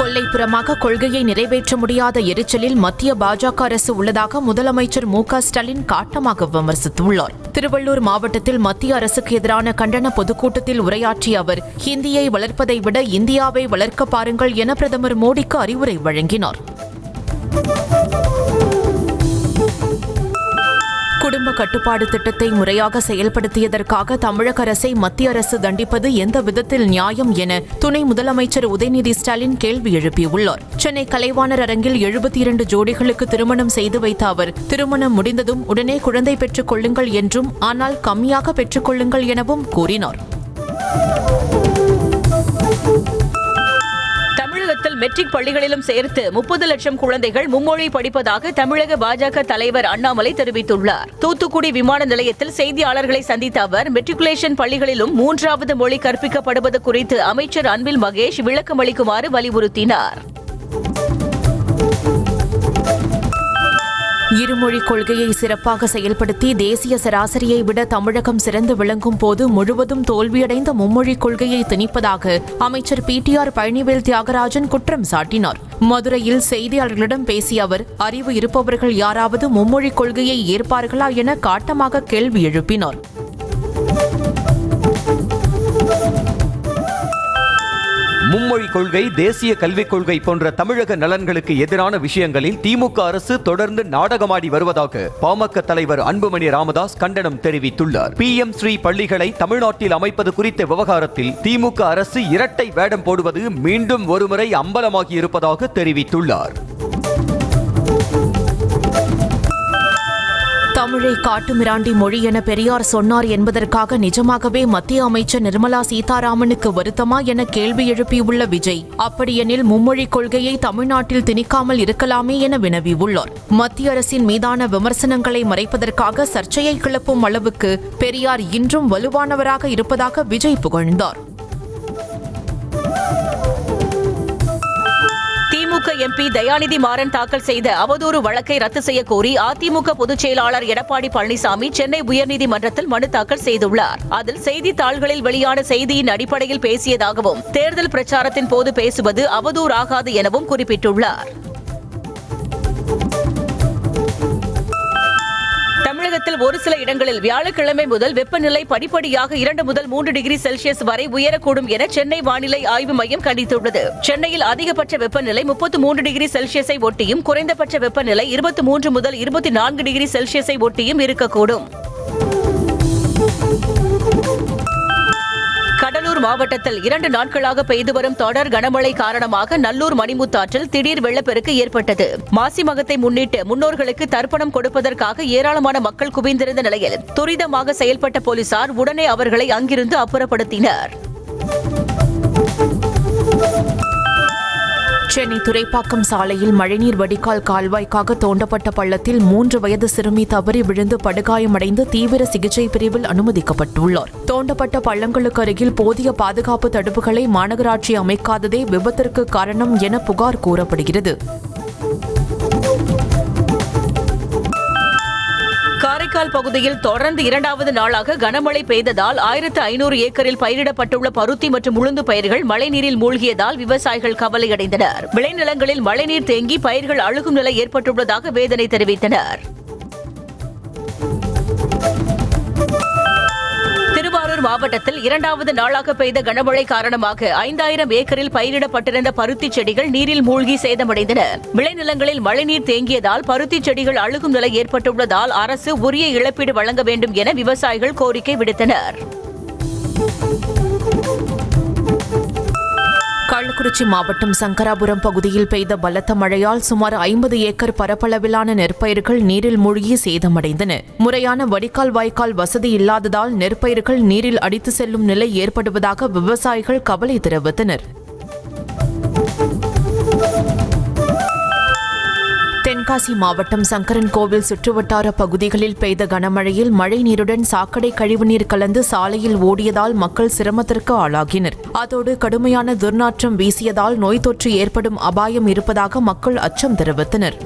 கொல்லைப்புறமாக கொள்கையை நிறைவேற்ற முடியாத எரிச்சலில் மத்திய பாஜக அரசு உள்ளதாக முதலமைச்சர் மு.க.ஸ்டாலின் காட்டமாக விமர்சித்துள்ளார். திருவள்ளூர் மாவட்டத்தில் மத்திய அரசுக்கு எதிரான கண்டன பொதுக்கூட்டத்தில் உரையாற்றிய அவர், ஹிந்தியை வளர்ப்பதை விட இந்தியாவை வளர்க்க பாருங்கள் என பிரதமர் மோடிக்கு அறிவுரை வழங்கினார். குடும்ப கட்டுப்பாடு திட்டத்தை முறையாக செயல்படுத்தியதற்காக தமிழக அரசை மத்திய அரசு தண்டிப்பது எந்த விதத்தில் நியாயம் என துணை முதலமைச்சர் உதயநிதி ஸ்டாலின் கேள்வி எழுப்பியுள்ளார். சென்னை கலைவாணர் அரங்கில் 72 ஜோடிகளுக்கு திருமணம் செய்து வைத்த அவர், திருமணம் முடிந்ததும் உடனே குழந்தை பெற்றுக் கொள்ளுங்கள் என்றும், ஆனால் கம்மியாக பெற்றுக் கொள்ளுங்கள் எனவும் கூறினார். தமிழகத்தில் மெட்ரிக் பள்ளிகளிலும் சேர்த்து 30 லட்சம் குழந்தைகள் மும்மொழி படிப்பதாக தமிழக பாஜக தலைவர் அண்ணாமலை தெரிவித்துள்ளார். தூத்துக்குடி விமான நிலையத்தில் செய்தியாளர்களை சந்தித்த அவர், மெட்ரிகுலேஷன் பள்ளிகளிலும் 3வது மொழி கற்பிக்கப்படுவது குறித்து அமைச்சர் அன்பில் மகேஷ் விளக்கமளிக்குமாறு வலியுறுத்தினார். இருமொழி கொள்கையை சிறப்பாக செயல்படுத்தி தேசிய சராசரியை விட தமிழகம் சிறந்து விளங்கும் போது முழுவதும் தோல்வியடைந்த மும்மொழி கொள்கையை திணிப்பதாக அமைச்சர் PTR பழனிவேல் தியாகராஜன் குற்றம் சாட்டினார். மதுரையில் செய்தியாளர்களிடம் பேசிய அவர், அறிவு இருப்பவர்கள் யாராவது மும்மொழி கொள்கையை ஏற்பார்களா என காட்டமாக கேள்வி எழுப்பினார். மும்மொழி கொள்கை, தேசிய கல்விக் கொள்கை போன்ற தமிழக நலன்களுக்கு எதிரான விஷயங்களில் திமுக அரசு தொடர்ந்து நாடகமாடி வருவதாக பாமக தலைவர் அன்புமணி ராமதாஸ் கண்டனம் தெரிவித்துள்ளார். PM ஸ்ரீ பள்ளிகளை தமிழ்நாட்டில் அமைப்பது குறித்த விவகாரத்தில் திமுக அரசு இரட்டை வேடம் போடுவது மீண்டும் ஒருமுறை அம்பலமாகி இருப்பதாக தெரிவித்துள்ளார். தமிழை காட்டுமிராண்டி மொழி என பெரியார் சொன்னார் என்பதற்காக நிஜமாகவே மத்திய அமைச்சர் நிர்மலா சீதாராமனுக்கு வருத்தமா என கேள்வி எழுப்பியுள்ள விஜய், அப்படியெனில் மும்மொழி கொள்கையை தமிழ்நாட்டில் திணிக்காமல் இருக்கலாமே என வினவியுள்ளார். மத்திய அரசின் மீதான விமர்சனங்களை மறைப்பதற்காக சர்ச்சையை கிளப்பும் அளவுக்கு பெரியார் இன்றும் வலுவானவராக இருப்பதாக விஜய் புகழ்ந்தார். திமுக MP தயாநிதி மாறன் தாக்கல் செய்த அவதூறு வழக்கை ரத்து செய்ய கோரி அதிமுக பொதுச் செயலாளர் எடப்பாடி பழனிசாமி சென்னை உயர்நீதிமன்றத்தில் மனு தாக்கல் செய்துள்ளார். அதில் செய்தித்தாள்களில் வெளியான செய்தியின் அடிப்படையில் பேசியதாகவும், தேர்தல் பிரச்சாரத்தின் போது பேசுவது அவதூறாகாது எனவும் குறிப்பிட்டுள்ளார். தமிழகத்தில் ஒரு சில இடங்களில் வியாழக்கிழமை முதல் வெப்பநிலை படிப்படியாக 2 முதல் 3 டிகிரி செல்சியஸ் வரை உயரக்கூடும் என சென்னை வானிலை ஆய்வு மையம் கணித்துள்ளது. சென்னையில் அதிகபட்ச வெப்பநிலை 33 டிகிரி செல்சியஸை ஒட்டியும், குறைந்தபட்ச வெப்பநிலை 23 முதல் 24 டிகிரி செல்சியஸை ஒட்டியும் இருக்கக்கூடும். கடலூர் மாவட்டத்தில் 2 நாட்களாக பெய்து வரும் தொடர் கனமழை காரணமாக நல்லூர் மணிமுத்தாற்றில் திடீர் வெள்ளப்பெருக்கு ஏற்பட்டது. மாசி மகத்தை முன்னிட்டு முன்னோர்களுக்கு தர்ப்பணம் கொடுப்பதற்காக ஏராளமான மக்கள் குவிந்திருந்த நிலையில் துரிதமாக செயல்பட்ட போலீசார் உடனே அவர்களை அங்கிருந்து அப்புறப்படுத்தினர். சென்னை துரைப்பாக்கம் சாலையில் மழைநீர் வடிகால் கால்வாய்க்காக தோண்டப்பட்ட பள்ளத்தில் 3 வயது சிறுமி தவறி விழுந்து படுகாயமடைந்து தீவிர சிகிச்சை பிரிவில் அனுமதிக்கப்பட்டுள்ளார். தோண்டப்பட்ட பள்ளங்களுக்கு அருகில் போதிய பாதுகாப்பு தடுப்புகளை மாநகராட்சி அமைக்காததே விபத்திற்கு காரணம் என புகார் கூறப்படுகிறது. காரைக்கால் பகுதியில் தொடர்ந்து 2வது நாளாக கனமழை பெய்ததால் 1500 ஏக்கரில் பயிரிடப்பட்டுள்ள பருத்தி மற்றும் உளுந்து பயிர்கள் மழைநீரில் மூழ்கியதால் விவசாயிகள் கவலையடைந்தனர். விளைநிலங்களில் மழைநீர் தேங்கி பயிர்கள் அழுகும் நிலை ஏற்பட்டுள்ளதாக வேதனை தெரிவித்தனர். திருவாரூர் மாவட்டத்தில் 2வது நாளாக பெய்த கனமழை காரணமாக 5000 ஏக்கரில் பயிரிடப்பட்டிருந்த பருத்தி செடிகள் நீரில் மூழ்கி சேதமடைந்தன. விளைநிலங்களில் மழைநீர் தேங்கியதால் பருத்தி செடிகள் அழுகும் நிலை ஏற்பட்டுள்ளதால் அரசு உரிய இழப்பீடு வழங்க வேண்டும் என விவசாயிகள் கோரிக்கை விடுத்தனர். கள்ளக்குறிச்சி மாவட்டம் சங்கராபுரம் பகுதியில் பெய்த பலத்த மழையால் சுமார் 50 ஏக்கர் பரப்பளவிலான நெற்பயிர்கள் நீரில் மூழ்கி சேதமடைந்தன. முறையான வடிகால் வாய்க்கால் வசதி இல்லாததால் நெற்பயிர்கள் நீரில் அடித்து செல்லும் நிலை ஏற்படுவதாக விவசாயிகள் கவலை தெரிவித்தனர். தென்காசி மாவட்டம் சங்கரன் கோவில் சுற்றுவட்டார பகுதிகளில் பெய்த கனமழையில் மழை நீருடன் சாக்கடை கழிவுநீர் கலந்து சாலையில் ஓடியதால் மக்கள் சிரமத்திற்கு ஆளாகினர். அதோடு கடுமையான துர்நாற்றம் வீசியதால் நோய் தொற்று ஏற்படும் அபாயம் இருப்பதாக மக்கள் அச்சம் தெரிவித்தனர்.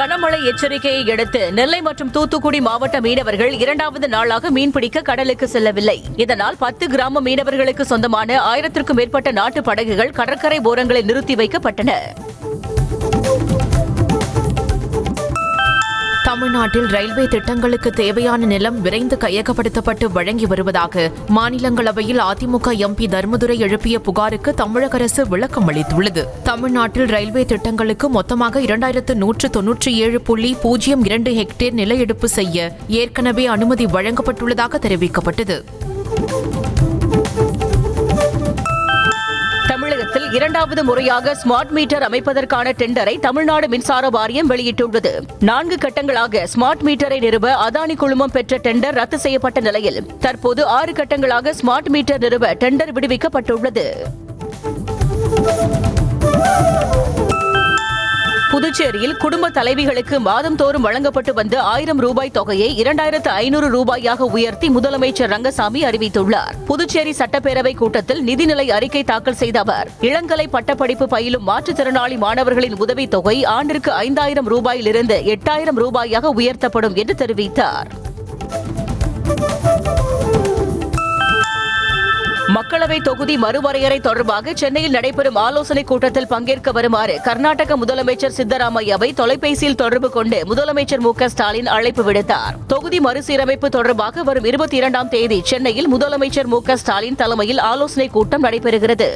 கனமழை எச்சரிக்கையை அடுத்து நெல்லை மற்றும் தூத்துக்குடி மாவட்ட மீனவர்கள் 2வது நாளாக மீன்பிடிக்க கடலுக்கு செல்லவில்லை. இதனால் 10 கிராம மீனவர்களுக்கு சொந்தமான 1000க்கும் மேற்பட்ட நாட்டு படகுகள் கடற்கரை ஓரங்களில் நிறுத்தி வைக்கப்பட்டன. தமிழ்நாட்டில் ரயில்வே திட்டங்களுக்கு தேவையான நிலம் விரைந்து கையகப்படுத்தப்பட்டு வழங்கி வருவதாக மாநிலங்களவையில் அதிமுக எம்பி தர்மதுரை எழுப்பிய புகாருக்கு தமிழக அரசு விளக்கம் அளித்துள்ளது. தமிழ்நாட்டில் ரயில்வே திட்டங்களுக்கு மொத்தமாக 2197.02 ஹெக்டேர் நில எடுப்பு செய்ய ஏற்கனவே அனுமதி வழங்கப்பட்டுள்ளதாக தெரிவிக்கப்பட்டது. தமிழகத்தில் 2வது முறையாக ஸ்மார்ட் மீட்டர் அமைப்பதற்கான டெண்டரை தமிழ்நாடு மின்சார வாரியம் வெளியிட்டுள்ளது. 4 கட்டங்களாக ஸ்மார்ட் மீட்டரை நிறுவ அதானி குழுமம் பெற்ற டெண்டர் ரத்து செய்யப்பட்ட நிலையில் தற்போது 6 கட்டங்களாக ஸ்மார்ட் மீட்டர் நிறுவ டெண்டர் விடுவிக்கப்பட்டுள்ளது. புதுச்சேரியில் குடும்ப தலைவிகளுக்கு மாதந்தோறும் வழங்கப்பட்டு வந்த 1000 ரூபாய் தொகையை 2500 ரூபாயாக உயர்த்தி முதலமைச்சர் ரங்கசாமி அறிவித்துள்ளார். புதுச்சேரி சட்டப்பேரவை கூட்டத்தில் நிதிநிலை அறிக்கை தாக்கல் செய்த அவர், இளங்கலை பட்டப்படிப்பு பயிலும் மாற்றுத்திறனாளி மாணவர்களின் உதவித் தொகை ஆண்டிற்கு 5000 ரூபாயிலிருந்து 8000 ரூபாயாக உயர்த்தப்படும் என்று தெரிவித்தார். மக்களவை தொகுதி மறுவரையறை தொடர்பாக சென்னையில் நடைபெறும் ஆலோசனைக் கூட்டத்தில் பங்கேற்க வருமாறு கர்நாடக முதலமைச்சர் சித்தராமையாவை தொலைபேசியில் தொடர்பு கொண்டு முதலமைச்சர் மு.க.ஸ்டாலின் அழைப்பு விடுத்தார். தொகுதி மறுசீரமைப்பு தொடர்பாக வரும் 22ஆம் தேதி சென்னையில் முதலமைச்சர் மு.க.ஸ்டாலின் தலைமையில் ஆலோசனைக் கூட்டம் நடைபெறுகிறது.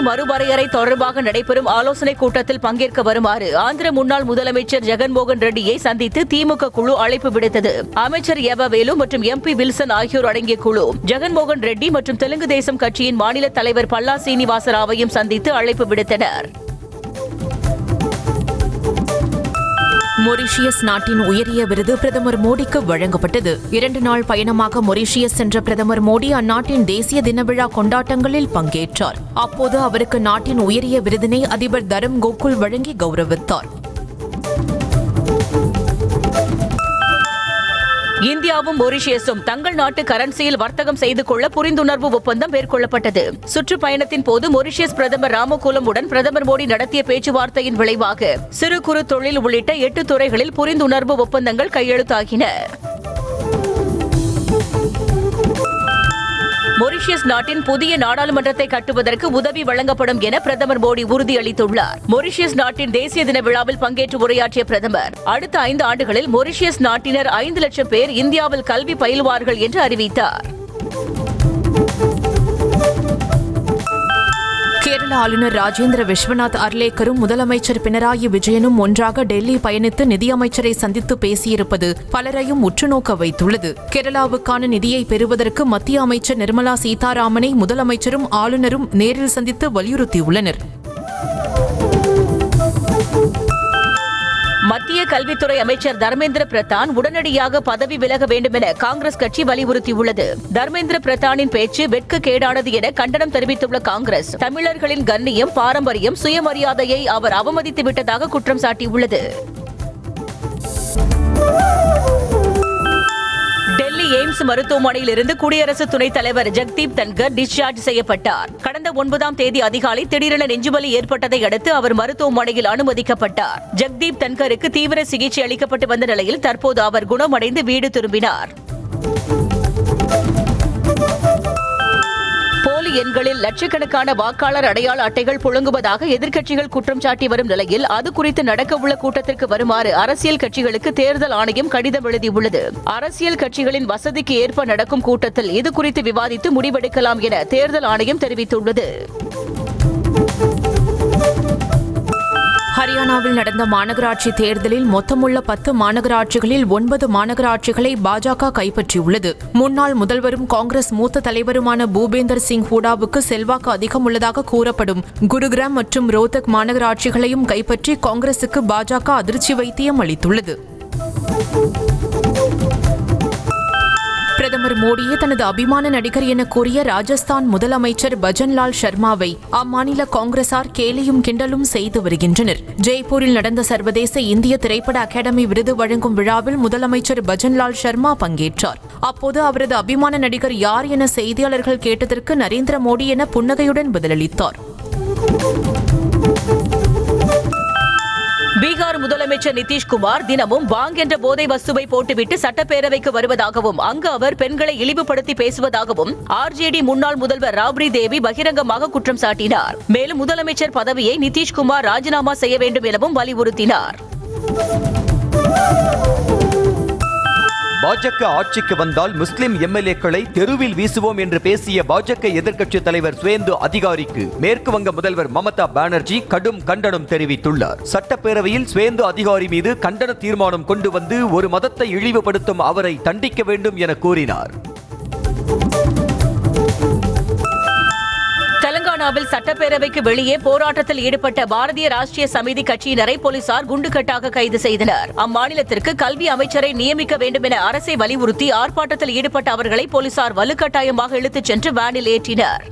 மறுவரையறை தொடர்பாக நடைபெறும் ஆலோசனைக் கூட்டத்தில் பங்கேற்க வருமாறு ஆந்திர முன்னாள் முதலமைச்சர் ஜெகன்மோகன் ரெட்டியை சந்தித்து திமுக குழு அழைப்பு விடுத்தது. அமைச்சர் எவவேலு மற்றும் எம்பி வில்சன் ஆகியோர் அடங்கிய குழு ஜெகன்மோகன் ரெட்டி மற்றும் தெலுங்கு தேசம் கட்சியின் மாநில தலைவர் பல்லா சீனிவாசராவையும் சந்தித்து அழைப்பு விடுத்தனர். மொரீஷியஸ் நாட்டின் உயரிய விருது பிரதமர் மோடிக்கு வழங்கப்பட்டது. 2 நாள் பயணமாக மொரீஷியஸ் சென்ற பிரதமர் மோடி அந்நாட்டின் தேசிய தின விழா கொண்டாட்டங்களில் பங்கேற்றார். அப்போது அவருக்கு நாட்டின் உயரிய விருதினை அதிபர் தரம் கோகுல் வழங்கி கௌரவித்தார். இந்தியாவும் மொரீஷியஸும் தங்கள் நாட்டு கரன்சியில் வர்த்தகம் செய்து கொள்ள புரிந்துணர்வு ஒப்பந்தம் மேற்கொள்ளப்பட்டது. சுற்றுப்பயணத்தின் போது மொரீஷியஸ் பிரதமர் ராமகோலமுடன் பிரதமர் மோடி நடத்திய பேச்சுவார்த்தையின் விளைவாக சிறு குறு தொழில் உள்ளிட்ட 8 துறைகளில் புரிந்துணர்வு ஒப்பந்தங்கள் கையெழுத்தாகின. மொரீஷியஸ் நாட்டின் புதிய நாடாளுமன்றத்தை கட்டுவதற்கு உதவி வழங்கப்படும் என பிரதமர் மோடி உறுதியளித்துள்ளார். மொரீஷியஸ் நாட்டின் தேசிய தின விழாவில் பங்கேற்று உரையாற்றிய பிரதமர், அடுத்த 5 ஆண்டுகளில் மொரீஷியஸ் நாட்டினர் 5 லட்சம் பேர் இந்தியாவில் கல்வி பயிலுவார்கள் என்று அறிவித்தார். கேரள ஆளுநர் ராஜேந்திர விஸ்வநாத் அர்லேக்கரும் முதலமைச்சர் பினராயி விஜயனும் ஒன்றாக டெல்லி பயணித்து நிதியமைச்சரை சந்தித்து பேசியிருப்பது பலரையும் உற்றுநோக்க வைத்துள்ளது. கேரளாவுக்கான நிதியை பெறுவதற்கு மத்திய அமைச்சர் நிர்மலா சீதாராமனை முதலமைச்சரும் ஆளுநரும் நேரில் சந்தித்து வலியுறுத்தியுள்ளனர். மத்திய கல்வித்துறை அமைச்சர் தர்மேந்திர பிரதான் உடனடியாக பதவி விலக வேண்டும் என காங்கிரஸ் கட்சி வலியுறுத்தியுள்ளது. தர்மேந்திர பிரதானின் பேச்சு வெட்கக்கேடானது என கண்டனம் தெரிவித்துள்ள காங்கிரஸ், தமிழர்களின் கண்ணியம், பாரம்பரியம், சுயமரியாதையை அவர் அவமதித்து விட்டதாக குற்றம் சாட்டியுள்ளது. டெல்லி எய்ம்ஸ் மருத்துவமனையில் இருந்து குடியரசு துணைத் தலைவர் ஜெக்தீப் தன்கர் டிஸ்சார்ஜ் செய்யப்பட்டார். கடந்த 9ஆம் தேதி அதிகாலை திடீரென நெஞ்சுவலி ஏற்பட்டதை அடுத்து அவர் மருத்துவமனையில் அனுமதிக்கப்பட்டார். ஜெக்தீப் தன்கருக்கு தீவிர சிகிச்சை அளிக்கப்பட்டு வந்த நிலையில் தற்போது அவர் குணமடைந்து வீடு திரும்பினார். போலி எண்களில் லட்சக்கணக்கான வாக்காளர் அடையாள அட்டைகள் புழங்குவதாக எதிர்க்கட்சிகள் குற்றம் சாட்டி வரும் நிலையில் அது குறித்து நடக்கவுள்ள கூட்டத்திற்கு வருமாறு அரசியல் கட்சிகளுக்கு தேர்தல் ஆணையம் கடிதம் எழுதியுள்ளது. அரசியல் கட்சிகளின் வசதிக்கு ஏற்ப நடக்கும் கூட்டத்தில் இது குறித்து விவாதித்து முடிவெடுக்கலாம் என தேர்தல் ஆணையம் தெரிவித்துள்ளது. ஹரியானாவில் நடந்த மாநகராட்சி தேர்தலில் மொத்தமுள்ள 10 மாநகராட்சிகளில் 9 மாநகராட்சிகளை பாஜக கைப்பற்றியுள்ளது. முன்னாள் முதல்வரும் காங்கிரஸ் மூத்த தலைவருமான பூபேந்தர் சிங் ஹூடாவுக்கு செல்வாக்கு அதிகம் உள்ளதாக கூறப்படும் குருகிராம் மற்றும் ரோத்தக் மாநகராட்சிகளையும் கைப்பற்றி காங்கிரசுக்கு பாஜக அதிர்ச்சி வைத்தியம் அளித்துள்ளது. பிரதமர் மோடியே தனது அபிமான நடிகர் என கூறிய ராஜஸ்தான் முதலமைச்சர் பஜன்லால் சர்மாவை அம்மாநில காங்கிரசார் கேலியும் கிண்டலும் செய்து வருகின்றனர். ஜெய்ப்பூரில் நடந்த சர்வதேச இந்திய திரைப்பட அகாடமி விருது வழங்கும் விழாவில் முதலமைச்சர் பஜன்லால் சர்மா பங்கேற்றார். அப்போது அவரது அபிமான நடிகர் யார் என செய்தியாளர்கள் கேட்டதற்கு நரேந்திர மோடி என புன்னகையுடன் பதிலளித்தார். பீகார் முதலமைச்சர் நிதிஷ்குமார் தினமும் பாங் என்ற போதை வஸ்துவை போட்டுவிட்டு சட்டப்பேரவைக்கு வருவதாகவும் அங்கு அவர் பெண்களை இழிவுபடுத்தி பேசுவதாகவும் ஆர்ஜேடி முன்னாள் முதல்வர் ராப்ரி தேவி பகிரங்கமாக குற்றம் சாட்டினார். மேலும் முதலமைச்சர் பதவியை நிதிஷ்குமார் ராஜினாமா செய்ய வேண்டும் எனவும் வலியுறுத்தினார். பாஜக ஆட்சிக்கு வந்தால் முஸ்லிம் எம்எல்ஏக்களை தெருவில் வீசுவோம் என்று பேசிய பாஜக எதிர்க்கட்சித் தலைவர் சுவேந்து அதிகாரிக்கு மேற்கு வங்க முதல்வர் மமதா பானர்ஜி கடும் கண்டனம் தெரிவித்துள்ளார். சட்டப்பேரவையில் சுவேந்து அதிகாரி மீது கண்டன தீர்மானம் கொண்டு வந்து ஒரு மதத்தை இழிவுபடுத்தும் அவரை தண்டிக்க வேண்டும் என கூறினார். தெலங்கானாவில் சட்டப்பேரவைக்கு வெளியே போராட்டத்தில் ஈடுபட்ட பாரதிய ராஷ்டிரிய சமிதி கட்சியினரை போலீசார் குண்டுகட்டாக கைது செய்தனர். அம்மாநிலத்திற்கு கல்வி அமைச்சரை நியமிக்க வேண்டும் என அரசை வலியுறுத்தி ஆர்ப்பாட்டத்தில் ஈடுபட்ட அவர்களை போலீசார் வலுக்கட்டாயமாக இழுத்துச் சென்று வேனில் ஏற்றினர்.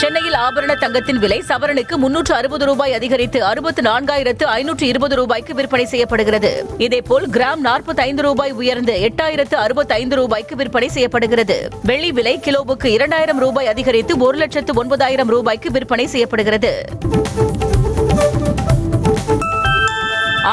சென்னையில் ஆபரண தங்கத்தின் விலை சவரனுக்கு 360 ரூபாய் அதிகரித்து 64,520 ரூபாய்க்கு விற்பனை செய்யப்படுகிறது. இதேபோல் கிராம் 45 ரூபாய் உயர்ந்து 8,065 ரூபாய்க்கு விற்பனை செய்யப்படுகிறது. வெள்ளி விலை கிலோவுக்கு 2,000 ரூபாய் அதிகரித்து 1,09,000 ரூபாய்க்கு விற்பனை செய்யப்படுகிறது.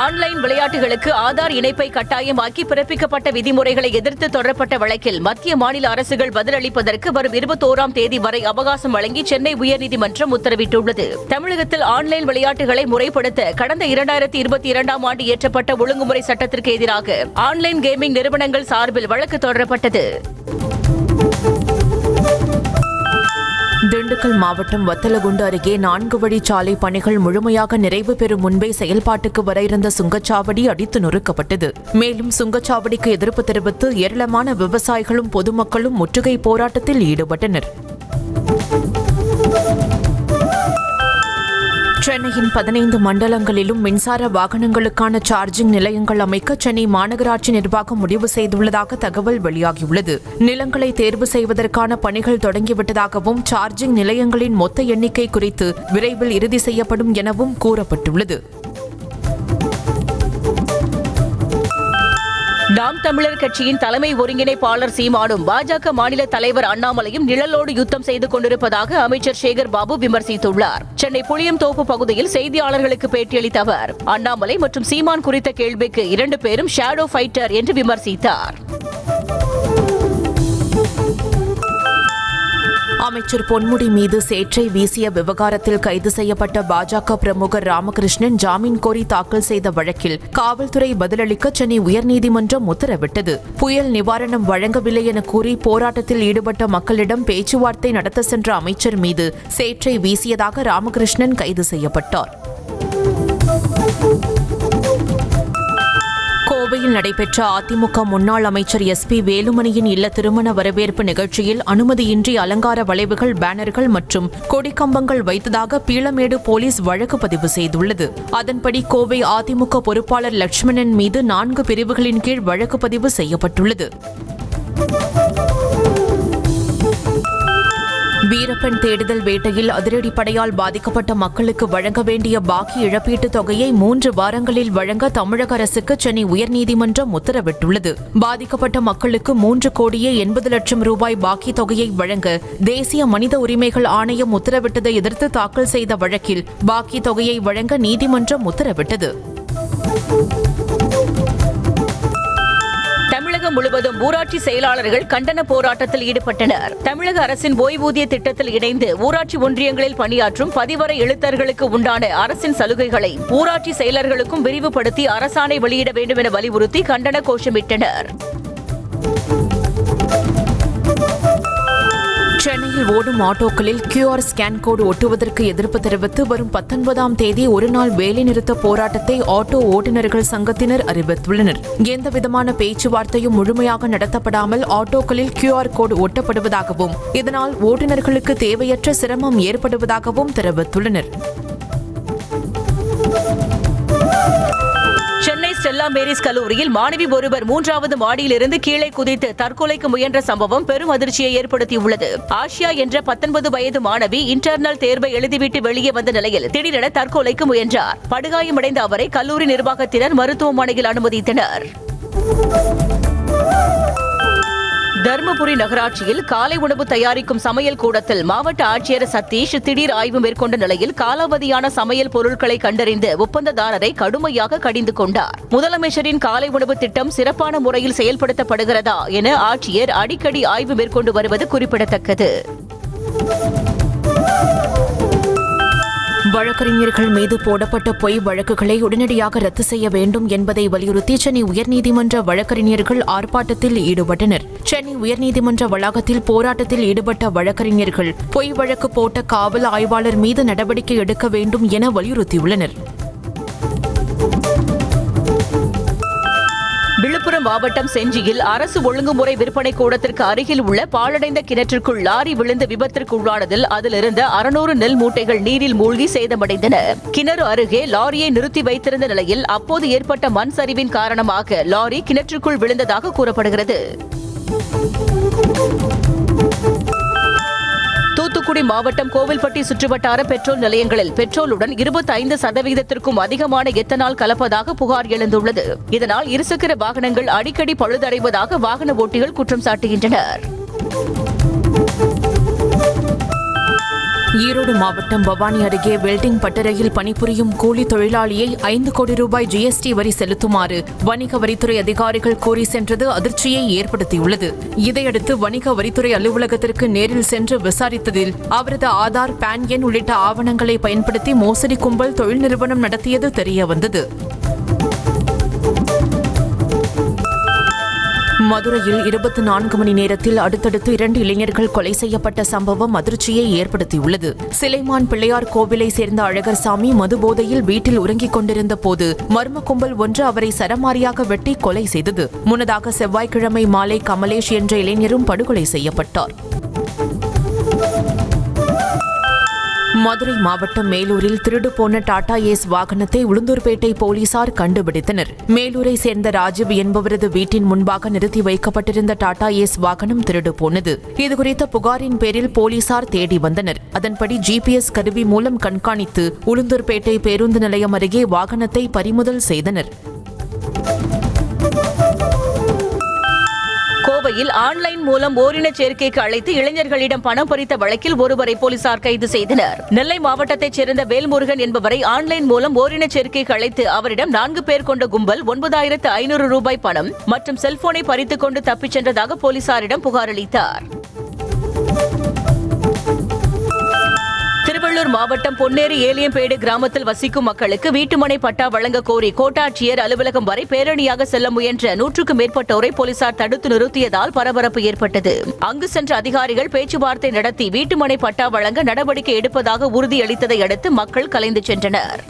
ஆன்லைன் விளையாட்டுகளுக்கு ஆதார் இணைப்பை கட்டாயமாக்கி பிறப்பிக்கப்பட்ட விதிமுறைகளை எதிர்த்து தொடரப்பட்ட வழக்கில் மத்திய மாநில அரசுகள் பதிலளிப்பதற்கு வரும் 21ஆம் தேதி வரை அவகாசம் வழங்கி சென்னை உயர்நீதிமன்றம் உத்தரவிட்டுள்ளது. தமிழகத்தில் ஆன்லைன் விளையாட்டுகளை முறைப்படுத்த கடந்த 2022ஆம் ஆண்டு இயற்றப்பட்ட ஒழுங்குமுறை சட்டத்திற்கு எதிராக ஆன்லைன் கேமிங் நிறுவனங்கள் சார்பில் வழக்கு தொடரப்பட்டது. திண்டுக்கல் மாவட்டம் வத்தலகுண்டு அருகே 4 வழிச்சாலை பணிகள் முழுமையாக நிறைவு பெறும் முன்பே செயல்பாட்டுக்கு வர இருந்த சுங்கச்சாவடி அடித்து நொறுக்கப்பட்டது. மேலும் சுங்கச்சாவடிக்கு எதிர்ப்பு தெரிவித்து ஏராளமான விவசாயிகளும் பொதுமக்களும் முற்றுகை போராட்டத்தில் ஈடுபட்டனர். சென்னையின் 15 மண்டலங்களிலும் மின்சார வாகனங்களுக்கான சார்ஜிங் நிலையங்கள் அமைக்க சென்னை மாநகராட்சி நிர்வாகம் முடிவு செய்துள்ளதாக தகவல் வெளியாகியுள்ளது. நிலங்களை தேர்வு செய்வதற்கான பணிகள் தொடங்கிவிட்டதாகவும் சார்ஜிங் நிலையங்களின் மொத்த எண்ணிக்கை குறித்து விரைவில் இறுதி செய்யப்படும் எனவும் கூறப்பட்டுள்ளது. நாம் தமிழர் கட்சியின் தலைமை ஒருங்கிணைப்பாளர் சீமானும் பாஜக மாநில தலைவர் அண்ணாமலையும் நிழலோடு யுத்தம் செய்து கொண்டிருப்பதாக அமைச்சர் சேகர் பாபு விமர்சித்துள்ளார். சென்னை புளியந்தோப்பு பகுதியில் செய்தியாளர்களுக்கு பேட்டியளித்த அவர் அண்ணாமலை மற்றும் சீமான் குறித்த கேள்விக்கு 2 பேரும் ஷேடோ ஃபைட்டர் என்று விமர்சித்தார். அமைச்சர் பொன்முடி மீது சேற்றை வீசிய விவகாரத்தில் கைது செய்யப்பட்ட பாஜக பிரமுகர் ராமகிருஷ்ணன் ஜாமீன் கோரி தாக்கல் செய்த வழக்கில் காவல்துறை பதிலளிக்க சென்னை உயர்நீதிமன்றம் உத்தரவிட்டது. புயல் நிவாரணம் வழங்கவில்லை என கூறி போராட்டத்தில் ஈடுபட்ட மக்களிடம் பேச்சுவார்த்தை நடத்த சென்ற அமைச்சர் மீது சேற்றை வீசியதாக ராமகிருஷ்ணன் கைது செய்யப்பட்டார். கோவையில் நடைபெற்ற அதிமுக முன்னாள் அமைச்சர் SP வேலுமணியின் இல்ல திருமண வரவேற்பு நிகழ்ச்சியில் அனுமதியின்றி அலங்கார வளைவுகள், பேனர்கள் மற்றும் கொடிக்கம்பங்கள் வைத்ததாக பீளமேடு போலீஸ் வழக்கு பதிவு செய்துள்ளது. அதன்படி கோவை அதிமுக பொறுப்பாளர் லட்சுமணன் மீது 4 பிரிவுகளின் கீழ் வழக்கு பதிவு செய்யப்பட்டுள்ளது. வீரப்பன் தேடுதல் வேட்டையில் அதிரடிப்படையால் பாதிக்கப்பட்ட மக்களுக்கு வழங்க வேண்டிய பாக்கி இழப்பீட்டுத் தொகையை 3 வாரங்களில் வழங்க தமிழக அரசுக்கு சென்னை உயர்நீதிமன்றம் உத்தரவிட்டுள்ளது. பாதிக்கப்பட்ட மக்களுக்கு 3,80 லட்சம் ரூபாய் பாக்கி தொகையை வழங்க தேசிய மனித உரிமைகள் ஆணையம் உத்தரவிட்டதை எதிர்த்து தாக்கல் செய்த வழக்கில் பாக்கி தொகையை வழங்க நீதிமன்றம் உத்தரவிட்டது. தமிழகம் முழுவதும் ஊராட்சி செயலாளர்கள் கண்டன போராட்டத்தில் ஈடுபட்டனர். தமிழக அரசின் ஓய்வூதிய திட்டத்தில் இணைந்து ஊராட்சி ஒன்றியங்களில் பணியாற்றும் பதிவரை எழுத்தர்களுக்கு உண்டான அரசின் சலுகைகளை ஊராட்சி செயலர்களுக்கும் விரிவுபடுத்தி அரசாணை வெளியிட வேண்டும் என வலியுறுத்தி கண்டன கோஷமிட்டனர். சென்னையில் ஓடும் ஆட்டோக்களில் QR ஸ்கேன் கோடு ஒட்டுவதற்கு எதிர்ப்பு தெரிவித்து வரும் 19ஆம் தேதி ஒருநாள் வேலைநிறுத்த போராட்டத்தை ஆட்டோ ஓட்டுநர்கள் சங்கத்தினர் அறிவித்துள்ளனர். எந்தவிதமான பேச்சுவார்த்தையும் முழுமையாக நடத்தப்படாமல் ஆட்டோக்களில் QR கோடு ஒட்டப்படுவதாகவும் இதனால் ஓட்டுநர்களுக்கு தேவையற்ற சிரமம் ஏற்படுவதாகவும் தெரிவித்துள்ளனர். சென்னை ஸ்டெல்லா மேரிஸ் கல்லூரியில் மாணவி ஒருவர் 3வது மாடியிலிருந்து கீழே குதித்து தற்கொலைக்கு முயன்ற சம்பவம் பெரும் அதிர்ச்சியை ஏற்படுத்தியுள்ளது. ஆசியா என்ற 19 வயது மாணவி இன்டர்னல் தேர்வை எழுதிவிட்டு வெளியே வந்த நிலையில் திடீரென தற்கொலைக்கு முயன்றார். படுகாயமடைந்த அவரை கல்லூரி நிர்வாகத்தினர் மருத்துவமனையில் அனுமதித்தனர். தர்மபுரி நகராட்சியில் காலை உணவு தயாரிக்கும் சமையல் கூடத்தில் மாவட்ட ஆட்சியர் சதீஷ் திடீர் ஆய்வு மேற்கொண்ட நிலையில் காலாவதியான சமையல் பொருட்களை கண்டறிந்து ஒப்பந்ததாரரை கடுமையாக கடிந்து கொண்டார். முதலமைச்சரின் காலை உணவு திட்டம் சிறப்பான முறையில் செயல்படுத்தப்படுகிறதா என ஆட்சியர் அடிக்கடி ஆய்வு மேற்கொண்டு வருவது குறிப்பிடத்தக்கது. வழக்கறிஞர்கள் மீது போடப்பட்ட பொய் வழக்குகளை உடனடியாக ரத்து செய்ய வேண்டும் என்பதை வலியுறுத்தி சென்னை உயர்நீதிமன்ற வழக்கறிஞர்கள் ஆர்ப்பாட்டத்தில் ஈடுபட்டனர். சென்னை உயர்நீதிமன்ற வளாகத்தில் போராட்டத்தில் ஈடுபட்ட வழக்கறிஞர்கள் பொய் வழக்கு போட்ட காவல் ஆய்வாளர் மீது நடவடிக்கை எடுக்க வேண்டும் என வலியுறுத்தியுள்ளனர். விழுப்புரம் மாவட்டம் செஞ்சியில் அரசு ஒழுங்குமுறை விற்பனை கூடத்திற்கு அருகில் உள்ள பாழடைந்த கிணற்றிற்குள் லாரி விழுந்து விபத்திற்குள்ளானதில் அதிலிருந்த 600 நெல் மூட்டைகள் நீரில் மூழ்கி சேதமடைந்தன. கிணறு அருகே லாரியை நிறுத்தி வைத்திருந்த நிலையில் அப்போது ஏற்பட்ட மண் சரிவின் காரணமாக லாரி கிணற்றுக்குள் விழுந்ததாக கூறப்படுகிறது. தூத்துக்குடி மாவட்டம் கோவில்பட்டி சுற்றுவட்டார பெட்ரோல் நிலையங்களில் பெட்ரோலுடன் 25% அதிகமான எத்தனால் கலப்பதாக புகார் எழுந்துள்ளது. இதனால் இருசக்கர வாகனங்கள் அடிக்கடி பழுதடைவதாக வாகன ஓட்டிகள் குற்றம் சாட்டுகின்றனர். ஈரோடு மாவட்டம் பவானி அருகே வெல்டிங் பட்டறையில் பணிபுரியும் கூலி தொழிலாளியை 5 கோடி ரூபாய் ஜிஎஸ்டி வரி செலுத்துமாறு வணிக வரித்துறை அதிகாரிகள் கோரி சென்றது அதிர்ச்சியை ஏற்படுத்தியுள்ளது. இதையடுத்து வணிக வரித்துறை அலுவலகத்திற்கு நேரில் சென்று விசாரித்ததில் அவரது ஆதார், பான் எண் உள்ளிட்ட ஆவணங்களை பயன்படுத்தி மோசடி கும்பல் தொழில் நிறுவனம் நடத்தியது தெரியவந்தது. மதுரையில் 24 மணி நேரத்தில் அடுத்தடுத்து 2 இளைஞர்கள் கொலை செய்யப்பட்ட சம்பவம் அதிர்ச்சியை ஏற்படுத்தியுள்ளது. சிலைமான் பிள்ளையார் கோவிலை சேர்ந்த அழகர்சாமி மதுபோதையில் வீட்டில் உறங்கிக் கொண்டிருந்த போது மர்ம கும்பல் ஒன்று அவரை சரமாரியாக வெட்டி கொலை செய்தது. முன்னதாக செவ்வாய்க்கிழமை மாலை கமலேஷ் என்ற இளைஞரும் படுகொலை செய்யப்பட்டார். மதுரை மாவட்டம் மேலூரில் திருடு போன டாடா ஏஸ் வாகனத்தை உளுந்தூர்பேட்டை போலீசார் கண்டுபிடித்தனர். மேலூரை சேர்ந்த ராஜீவ் என்பவரது வீட்டின் முன்பாக நிறுத்தி வைக்கப்பட்டிருந்த டாடா ஏஸ் வாகனம் திருடு போனது. இதுகுறித்த புகாரின் பேரில் போலீசார் தேடி வந்தனர். அதன்படி ஜிபிஎஸ் கருவி மூலம் கண்காணித்து உளுந்தூர்பேட்டை பேருந்து நிலையம் அருகே வாகனத்தை பறிமுதல் செய்தனர். கோவையில் ஆன்லைன் மூலம் ஓரின சேர்க்கைக்கு அழைத்து இளைஞர்களிடம் பணம் பறித்த வழக்கில் ஒருவரை போலீசார் கைது செய்தனர். நெல்லை மாவட்டத்தைச் சேர்ந்த வேல்முருகன் என்பவரை ஆன்லைன் மூலம் ஓரின சேர்க்கைக்கு அழைத்து அவரிடம் 4 பேர் கொண்ட கும்பல் 9,500 ரூபாய் பணம் மற்றும் செல்போனை பறித்துக் கொண்டு தப்பிச் சென்றதாக போலீசாரிடம் புகார் அளித்தார். திருவள்ளூர் மாவட்டம் பொன்னேரி ஏலியம்பேடு கிராமத்தில் வசிக்கும் மக்களுக்கு வீட்டுமனை பட்டா வழங்க கோரி கோட்டாட்சியர் அலுவலகம் வரை பேரணியாக செல்ல முயன்ற 100க்கும் மேற்பட்டோரை போலீசார் தடுத்து நிறுத்தியதால் பரபரப்பு ஏற்பட்டது. அங்கு சென்ற அதிகாரிகள் பேச்சுவார்த்தை நடத்தி வீட்டுமனை பட்டா வழங்க நடவடிக்கை எடுப்பதாக உறுதியளித்ததை அடுத்து மக்கள் கலைந்து சென்றனர்.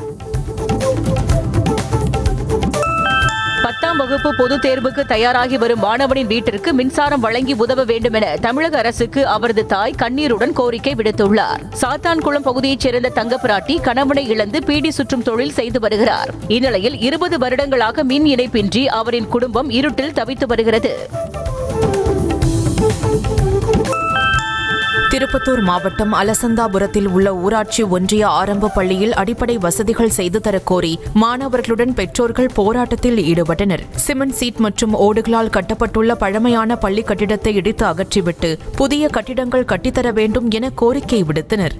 10ஆம் வகுப்பு பொதுத் தேர்வுக்கு தயாராகி வரும் மாணவனின் வீட்டிற்கு மின்சாரம் வழங்கி உதவ வேண்டும் என தமிழக அரசுக்கு அவரது தாய் கண்ணீருடன் கோரிக்கை விடுத்துள்ளார். சாத்தான்குளம் பகுதியைச் சேர்ந்த தங்கப்பிராட்டி கணவனை இழந்து பீடி சுற்றும் தொழில் செய்து வருகிறார். இந்நிலையில் 20 வருடங்களாக மின் இணைப்பின்றி அவரின் குடும்பம் இருட்டில் தவித்து வருகிறது. திருப்பத்தூர் மாவட்டம் அலசந்தாபுரத்தில் உள்ள ஊராட்சி ஒன்றிய ஆரம்ப பள்ளியில் அடிப்படை வசதிகள் செய்து தரக்கோரி மாணவர்களுடன் பெற்றோர்கள் போராட்டத்தில் ஈடுபட்டனர். சிமெண்ட் சீட் மற்றும் ஓடுகளால் கட்டப்பட்டுள்ள பழமையான பள்ளி கட்டிடத்தை இடித்து அகற்றிவிட்டு புதிய கட்டிடங்கள் கட்டித்தர வேண்டும் என கோரிக்கை விடுத்தனர்.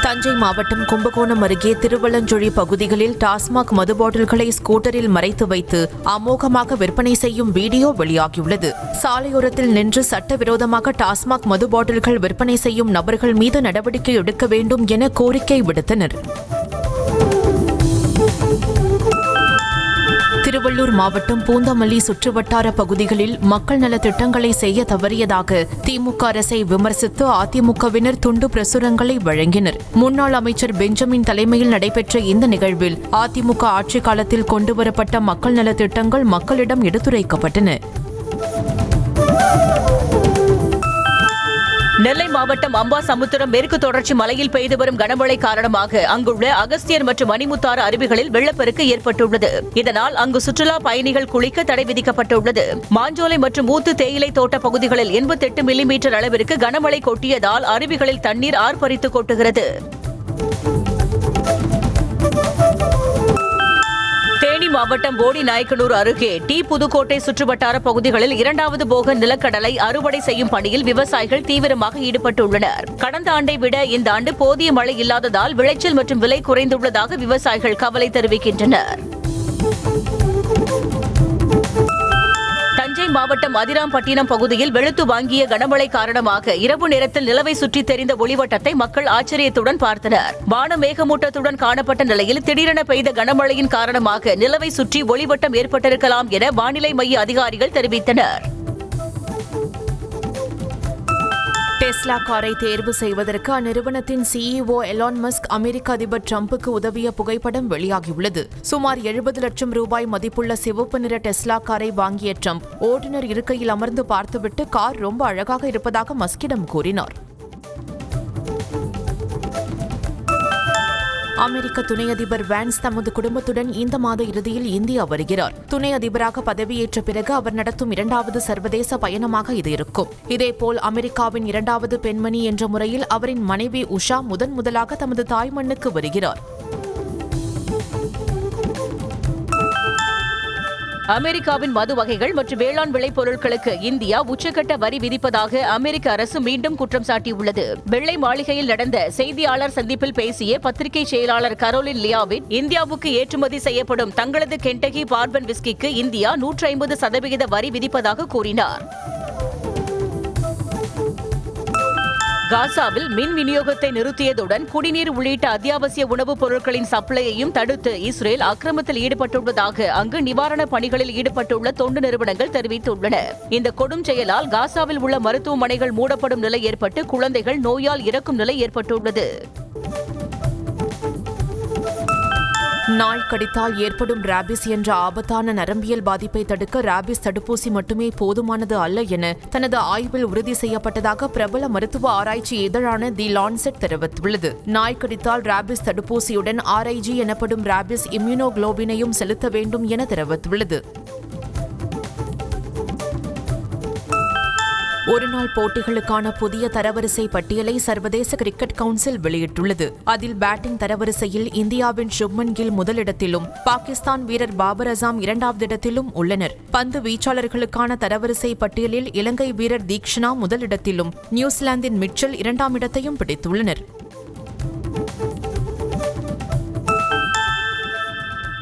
தஞ்சை மாவட்டம் கும்பகோணம் அருகே திருவள்ளஞ்சொழி பகுதிகளில் டாஸ்மாக் மது பாட்டில்களை ஸ்கூட்டரில் மறைத்து வைத்து அமோகமாக விற்பனை செய்யும் வீடியோ வெளியாகியுள்ளது. சாலையோரத்தில் நின்று சட்டவிரோதமாக டாஸ்மாக் மது பாட்டில்கள் விற்பனை செய்யும் நபர்கள் மீது நடவடிக்கை எடுக்க வேண்டும் என கோரிக்கை விடுத்தனர். திருவள்ளூர் மாவட்டம் பூந்தமல்லி சுற்றுவட்டார பகுதிகளில் மக்கள் நலத் திட்டங்களை செய்ய தவறியதாக திமுக அரசை விமர்சித்து அதிமுகவினர் துண்டு பிரசுரங்களை வழங்கினர். முன்னாள் அமைச்சர் பெஞ்சமின் தலைமையில் நடைபெற்ற இந்த நிகழ்வில் அதிமுக ஆட்சிக் காலத்தில் கொண்டுவரப்பட்ட மக்கள் நலத் திட்டங்கள் மக்களிடம் எடுத்துரைக்கப்பட்டன. நெல்லை மாவட்டம் அம்பாசமுத்திரம் மேற்கு தொடர்ச்சி மலையில் பெய்து வரும் கனமழை காரணமாக அங்குள்ள அகஸ்தியர் மற்றும் மணிமுத்தாறு அருவிகளில் வெள்ளப்பெருக்கு ஏற்பட்டுள்ளது. இதனால் அங்கு சுற்றுலா பயணிகள் குளிக்க தடை விதிக்கப்பட்டுள்ளது. மாஞ்சோலை மற்றும் ஊத்து தேயிலை தோட்ட பகுதிகளில் 88 மில்லிமீட்டர் அளவிற்கு கனமழை கொட்டியதால் அருவிகளில் தண்ணீர் ஆர்ப்பரித்து கொட்டுகிறது. தேனி மாவட்டம் போடிநாயக்கனூர் அருகே டி புதுக்கோட்டை சுற்றுவட்டார பகுதிகளில் இரண்டாவது போக நிலக்கடலை அறுவடை செய்யும் பணியில் விவசாயிகள் தீவிரமாக ஈடுபட்டுள்ளனர். கடந்த ஆண்டை விட இந்த ஆண்டு போதிய மழை இல்லாததால் விளைச்சல் மற்றும் விலை குறைந்துள்ளதாக விவசாயிகள் கவலை தெரிவிக்கின்றனர். தஞ்சை மாவட்டம் அதிராம்பட்டினம் பகுதியில் வெளுத்து வாங்கிய கனமழை காரணமாக இரவு நேரத்தில் நிலவை சுற்றி தெரிந்த ஒளிவட்டத்தை மக்கள் ஆச்சரியத்துடன் பார்த்தனர். வான மேகமூட்டத்துடன் காணப்பட்ட நிலையில் திடீரென பெய்த கனமழையின் காரணமாக நிலவை சுற்றி ஒளிவட்டம் ஏற்பட்டிருக்கலாம் என வானிலை மைய அதிகாரிகள் தெரிவித்தனர். டெஸ்லா காரை தேர்வு செய்வதற்கு அந்நிறுவனத்தின் CEO எலான் மஸ்க் அமெரிக்க அதிபர் டிரம்புக்கு உதவிய புகைப்படம் வெளியாகியுள்ளது. சுமார் 70 லட்சம் ரூபாய் மதிப்புள்ள சிவப்பு நிற டெஸ்லா காரை வாங்கிய டிரம்ப் ஓட்டுநர் இருக்கையில் அமர்ந்து பார்த்துவிட்டு கார் ரொம்ப அழகாக இருப்பதாக மஸ்கிடம் கூறினார். அமெரிக்க துணை அதிபர் வான்ஸ் தமது குடும்பத்துடன் இந்த மாத இறுதியில் இந்தியா வருகிறார். துணை அதிபராக பதவியேற்ற பிறகு அவர் நடத்தும் இரண்டாவது சர்வதேச பயணமாக இது இருக்கும். இதேபோல் அமெரிக்காவின் இரண்டாவது பெண்மணி என்ற முறையில் அவரின் மனைவி உஷா முதலாக தமது தாய் மண்ணுக்கு வருகிறார். அமெரிக்காவின் மது வகைகள் மற்றும் வேளாண் விளைபொருட்களுக்கு இந்தியா உச்சக்கட்ட வரி விதிப்பதாக அமெரிக்க அரசு மீண்டும் குற்றம் சாட்டியுள்ளது. வெள்ளை மாளிகையில் நடந்த செய்தியாளர் சந்திப்பில் பேசிய பத்திரிகை செயலாளர் கரோலின் லியாவிட், இந்தியாவுக்கு ஏற்றுமதி செய்யப்படும் தங்களது கென்டகி பார்பன் விஸ்கிக்கு இந்தியா 150% வரி விதிப்பதாக கூறினார். காசாவில் மின் விநியோகத்தை நிறுத்தியதுடன் குடிநீர் உள்ளிட்ட அத்தியாவசிய உணவுப் பொருட்களின் சப்ளையையும் தடுத்து இஸ்ரேல் அக்கிரமத்தில் ஈடுபட்டுள்ளதாக அங்கு நிவாரணப் பணிகளில் ஈடுபட்டுள்ள தொண்டு நிறுவனங்கள் தெரிவித்துள்ளன. இந்த கொடும் செயலால் காசாவில் உள்ள மருத்துவமனைகள் மூடப்படும் நிலை ஏற்பட்டு குழந்தைகள் நோயால் இறக்கும் நிலை ஏற்பட்டுள்ளது. நாய் கடித்தால் ஏற்படும் ராபிஸ் என்ற ஆபத்தான நரம்பியல் பாதிப்பை தடுக்க ராபிஸ் தடுப்பூசி மட்டுமே போதுமானது அல்ல என தனது ஆய்வில் உறுதி செய்யப்பட்டதாக பிரபல மருத்துவ ஆராய்ச்சி இதழான தி லான்செட் தெரிவித்துள்ளது. நாய் கடித்தால் ராபிஸ் தடுப்பூசியுடன் RIG எனப்படும் ராபிஸ் இம்யூனோகுளோபினையும் செலுத்த வேண்டும் என தெரிவித்துள்ளது. ஒருநாள் போட்டிகளுக்கான புதிய தரவரிசை பட்டியலை சர்வதேச கிரிக்கெட் கவுன்சில் வெளியிட்டுள்ளது. அதில் பேட்டிங் தரவரிசையில் இந்தியாவின் சுப்மன் கில் முதலிடத்திலும் பாகிஸ்தான் வீரர் பாபர் அசாம் இரண்டாவது இடத்திலும் உள்ளனர். பந்து வீச்சாளர்களுக்கான தரவரிசை பட்டியலில் இலங்கை வீரர் தீக்ஷனா முதலிடத்திலும் நியூசிலாந்தின் மிச்சல் இரண்டாம் இடத்தையும் பிடித்துள்ளனர்.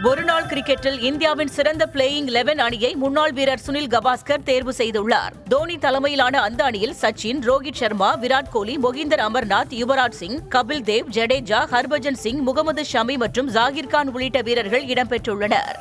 ஒருநாள் கிரிக்கெட்டில் இந்தியாவின் சிறந்த பிளேயிங் 11 அணியை முன்னாள் வீரர் சுனில் கவாஸ்கர் தேர்வு செய்துள்ளார். தோனி தலைமையிலான அந்த அணியில் சச்சின், ரோஹித் சர்மா, விராட் கோலி, மொகிந்தர் அமர்நாத், யுவராஜ் சிங், கபில் தேவ், ஜடேஜா, ஹர்பஜன் சிங், முகமது ஷமி மற்றும் ஜாகிர் கான் உள்ளிட்ட வீரர்கள் இடம்பெற்றுள்ளனர்.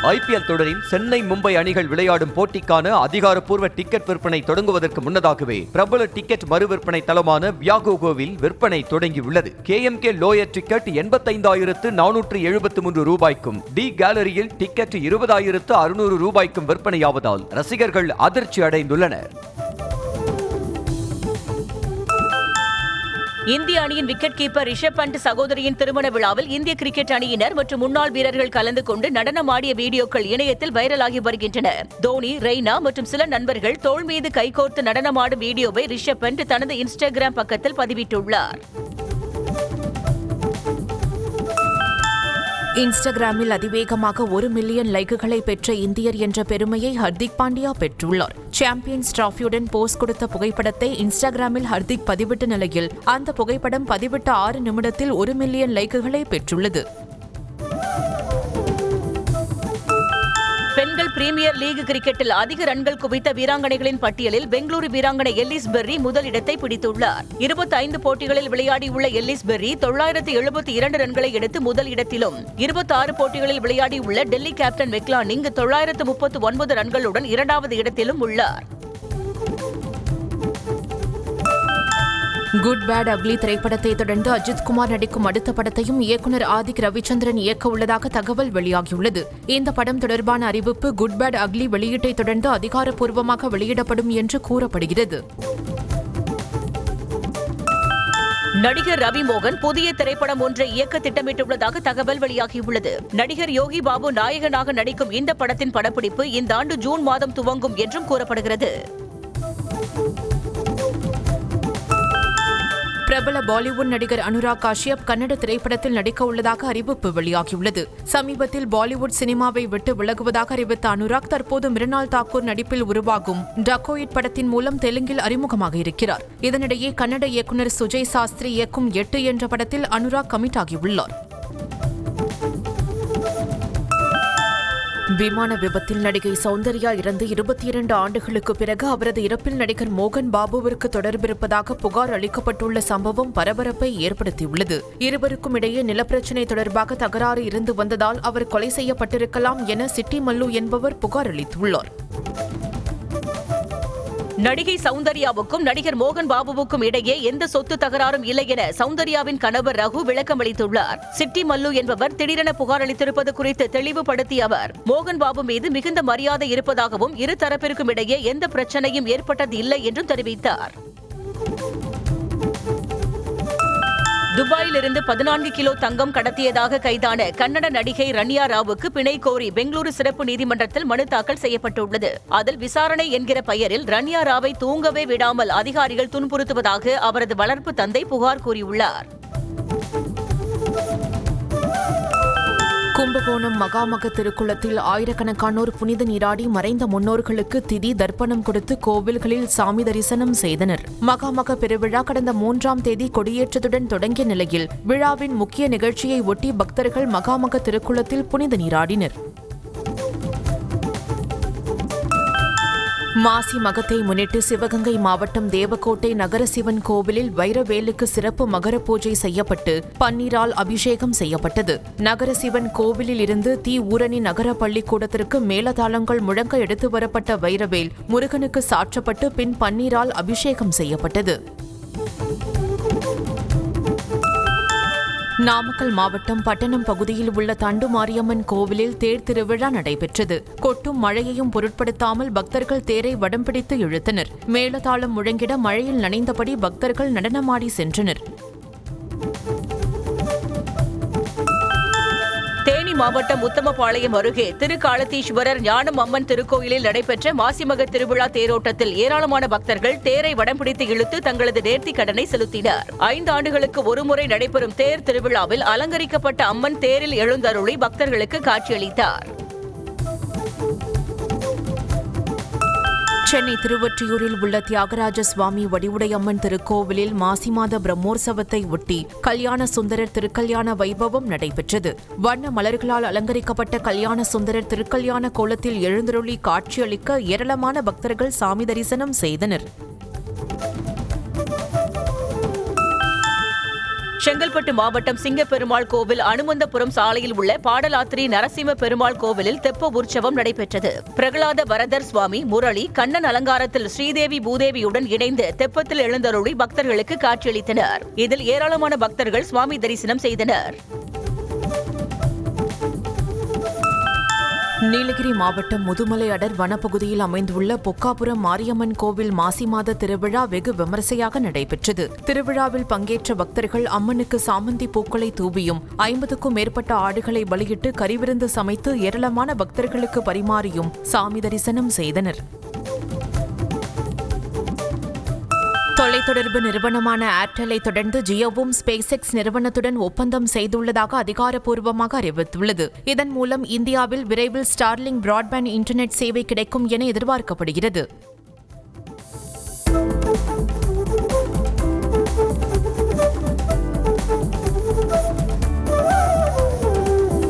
IPL தொடரில் சென்னை மும்பை அணிகள் விளையாடும் போட்டிக்கான அதிகாரப்பூர்வ டிக்கெட் விற்பனை தொடங்குவதற்கு முன்னதாகவே பிரபல டிக்கெட் மறுவிற்பனை தளமான வியாகோகோவில் விற்பனை தொடங்கியுள்ளது. KMK லோயர் டிக்கெட் 85,473 ரூபாய்க்கும், டி கேலரியில் டிக்கெட் 20,600 ரூபாய்க்கும் விற்பனையாவதால் ரசிகர்கள் அதிர்ச்சி அடைந்துள்ளனர். இந்திய அணியின் விக்கெட் கீப்பர் ரிஷப் பண்ட் சகோதரியின் திருமண விழாவில் இந்திய கிரிக்கெட் அணியினர் மற்றும் முன்னாள் வீரர்கள் கலந்து கொண்டு நடனமாடிய வீடியோக்கள் இணையத்தில் வைரலாகி வருகின்றன. தோனி, ரெய்னா மற்றும் சில நண்பர்கள் தோள் மீது கைகோர்த்து நடனமாடும் வீடியோவை ரிஷப் பண்ட் தனது இன்ஸ்டாகிராம் பக்கத்தில் பதிவிட்டுள்ளார். இன்ஸ்டாகிராமில் அதிவேகமாக 1 மில்லியன் லைக்குகளை பெற்ற இந்தியர் என்ற பெருமையை ஹர்திக் பாண்டியா பெற்றுள்ளார். சாம்பியன்ஸ் டிராஃபியுடன் போஸ் கொடுத்த புகைப்படத்தை இன்ஸ்டாகிராமில் ஹர்திக் பதிவிட்ட நிலையில் அந்த புகைப்படம் பதிவிட்ட 6 நிமிடத்தில் 1 மில்லியன் லைக்குகளை பெற்றுள்ளது. பெண்கள் பிரீமியர் லீக் கிரிக்கெட்டில் அதிக ரன்கள் குவித்த வீராங்கனைகளின் பட்டியலில் பெங்களூரு வீராங்கனை எல்லிஸ் பெர்ரி முதலிடத்தை பிடித்துள்ளார். 25 போட்டிகளில் விளையாடியுள்ள எல்லிஸ் பெர்ரி 972 ரன்களை எடுத்து முதல் இடத்திலும், 26 போட்டிகளில் விளையாடியுள்ள டெல்லி கேப்டன் மெக்லானிங் 939 ரன்களுடன் இரண்டாவது இடத்திலும் உள்ளார். குட் பேட் அக்லி திரைப்படத்தை தொடர்ந்து அஜித் குமார் நடிக்கும் அடுத்த படத்தையும் இயக்குநர் ஆதிக் ரவிச்சந்திரன் இயக்க உள்ளதாக தகவல் வெளியாகியுள்ளது. இந்த படம் தொடர்பான அறிவிப்பு குட் பேட் அக்லி வெளியீட்டை தொடர்ந்து அதிகாரப்பூர்வமாக வெளியிடப்படும் என்று கூறப்படுகிறது. நடிகர் ரவி மோகன் புதிய திரைப்படம் ஒன்றை இயக்க திட்டமிட்டுள்ளதாக தகவல் வெளியாகியுள்ளது. நடிகர் யோகி பாபு நாயகனாக நடிக்கும் இந்த படத்தின் படப்பிடிப்பு இந்த ஆண்டு ஜூன் மாதம் துவங்கும் என்றும் கூறப்படுகிறது. பிரபல பாலிவுட் நடிகர் அனுராக் காஷ்யப் கன்னட திரைப்படத்தில் நடிக்க உள்ளதாக அறிவிப்பு வெளியாகியுள்ளது. சமீபத்தில் பாலிவுட் சினிமாவை விட்டு விலகுவதாக அறிவித்த அனுராக் தற்போது மிருனால் தாக்கூர் நடிப்பில் உருவாகும் டக்கோயிட் படத்தின் மூலம் தெலுங்கில் அறிமுகமாக இருக்கிறார். இதனிடையே கன்னட இயக்குநர் சுஜய் சாஸ்திரி இயக்கும் 8 என்ற படத்தில் அனுராக் கமிட் ஆகியுள்ளார். விமான விபத்தில் நடிகை சௌந்தர்யா இறந்து 22 ஆண்டுகளுக்கு பிறகு அவரது இறப்பில் நடிகர் மோகன் பாபுவிற்கு தொடர்பிருப்பதாக புகார் அளிக்கப்பட்டுள்ள சம்பவம் பரபரப்பை ஏற்படுத்தியுள்ளது. இருவருக்கும் இடையே நிலப்பிரச்சினை தொடர்பாக தகராறு இருந்து வந்ததால் அவர் கொலை செய்யப்பட்டிருக்கலாம் என சிட்டி மல்லு என்பவர் புகார் அளித்துள்ளார். நடிகை சௌந்தர்யாவுக்கும் நடிகர் மோகன் பாபுவுக்கும் இடையே எந்த சொத்து தகராறும் இல்லை என சௌந்தர்யாவின் கணவர் ரகு விளக்கம் அளித்துள்ளார். சிட்டி மல்லு என்பவர் திடீரென புகார் அளித்திருப்பது குறித்து தெளிவுபடுத்திய அவர், மோகன் பாபு மீது மிகுந்த மரியாதை இருப்பதாகவும் இரு தரப்பிற்கும் இடையே எந்த பிரச்சனையும் ஏற்பட்டது இல்லை என்றும் தெரிவித்தார். துபாயிலிருந்து 14 கிலோ தங்கம் கடத்தியதாக கைதான கன்னட நடிகை ரன்யா ராவுக்கு பிணை கோரி பெங்களூரு சிறப்பு நீதிமன்றத்தில் மனு தாக்கல் செய்யப்பட்டுள்ளது. அதில் விசாரணை என்கிற பெயரில் ரன்யா ராவை தூங்கவே விடாமல் அதிகாரிகள் துன்புறுத்துவதாக அவரது வளர்ப்பு தந்தை புகார் கூறியுள்ளார். கும்பகோணம் மகாமக திருக்குளத்தில் ஆயிரக்கணக்கானோர் புனித நீராடி மறைந்த முன்னோர்களுக்கு திதி தர்ப்பணம் கொடுத்து கோவில்களில் சாமி தரிசனம் செய்தனர். மகாமக பெருவிழா கடந்த 3ஆம் தேதி கொடியேற்றத்துடன் தொடங்கிய நிலையில் விழாவின் முக்கிய நிகழ்ச்சியை ஒட்டி பக்தர்கள் மகாமக திருக்குளத்தில் புனித நீராடினர். மாசி மகத்தை முன்னிட்டு சிவகங்கை மாவட்டம் தேவக்கோட்டை நகர சிவன் கோவிலில் வைரவேலுக்கு சிறப்பு மகர பூஜை செய்யப்பட்டு பன்னீரால் அபிஷேகம் செய்யப்பட்டது. நகர சிவன் கோவிலில் இருந்து ஊரணி நகர பள்ளிக்கூடத்திற்கு மேலதாளங்கள் முழங்க எடுத்து வரப்பட்ட வைரவேல் முருகனுக்கு சாற்றப்பட்டு பின் பன்னீரால் அபிஷேகம் செய்யப்பட்டது. நாமக்கல் மாவட்டம் பட்டணம் பகுதியில் உள்ள தண்டு மாரியம்மன் கோவிலில் தேர் திருவிழா நடைபெற்றது. கொட்டும் மழையையும் பொருட்படுத்தாமல் பக்தர்கள் தேரை வடம் பிடித்து இழுத்தனர். மேளதாளம் முழங்கிட மழையில் நனைந்தபடி பக்தர்கள் நடனமாடி சென்றனர். தேனி மாவட்டம் உத்தமபாளையம் அருகே திருக்காலத்தீஸ்வரர் ஞானம் அம்மன் திருக்கோயிலில் நடைபெற்ற மாசிமக திருவிழா தேரோட்டத்தில் ஏராளமான பக்தர்கள் தேரை வடம் பிடித்து இழுத்து தங்களது நேர்த்திக் கடனை செலுத்தினர். 5 ஆண்டுகளுக்கு ஒருமுறை நடைபெறும் தேர் திருவிழாவில் அலங்கரிக்கப்பட்ட அம்மன் தேரில் எழுந்தருளி பக்தர்களுக்கு காட்சியளித்தார். சென்னை திருவொற்றியூரில் உள்ள தியாகராஜ சுவாமி வடிவுடையம்மன் திருக்கோவிலில் மாசி மாத பிரம்மோற்சவத்தை ஒட்டி கல்யாண சுந்தரர் திருக்கல்யாண வைபவம் நடைபெற்றது. வண்ண மலர்களால் அலங்கரிக்கப்பட்ட கல்யாண சுந்தரர் திருக்கல்யாண கோலத்தில் எழுந்தருளி காட்சியளிக்க ஏராளமான பக்தர்கள் சாமி தரிசனம் செய்தனர். செங்கல்பட்டு மாவட்டம் சிங்கப்பெருமாள் கோவில் அனுமந்தபுரம் சாலையில் உள்ள பாடலாத்திரி நரசிம்ம பெருமாள் கோவிலில் தெப்ப உற்சவம் நடைபெற்றது. பிரகலாத வரதர் சுவாமி முரளி கண்ணன் அலங்காரத்தில் ஸ்ரீதேவி பூதேவியுடன் இணைந்து தெப்பத்தில் எழுந்தருளி பக்தர்களுக்கு காட்சியளித்தனர். இதில் ஏராளமான பக்தர்கள் சுவாமி தரிசனம் செய்தனர். நீலகிரி மாவட்டம் முதுமலை அடர் வனப்பகுதியில் அமைந்துள்ள பொக்காபுரம் மாரியம்மன் கோவில் மாசி மாத திருவிழா வெகு விமரிசையாக நடைபெற்றது. திருவிழாவில் பங்கேற்ற பக்தர்கள் அம்மனுக்கு சாமந்தி பூக்களை தூவியும் 50க்கும் மேற்பட்ட ஆடுகளை பலியிட்டு கறிவிருந்து சமைத்து ஏராளமான பக்தர்களுக்கு பரிமாறியும் சாமி தரிசனம் செய்தனர். தொலைத்தொடர்பு நிறுவனமான ஏர்டெல்லை தொடர்ந்து ஜியோவும் ஸ்பேஸ்எக்ஸ் நிறுவனத்துடன் ஒப்பந்தம் செய்துள்ளதாக அதிகாரப்பூர்வமாக அறிவித்துள்ளது. இதன் மூலம் இந்தியாவில் விரைவில் ஸ்டார்லிங் பிராட்பேண்ட் இன்டர்நெட் சேவை கிடைக்கும் என எதிர்பார்க்கப்படுகிறது.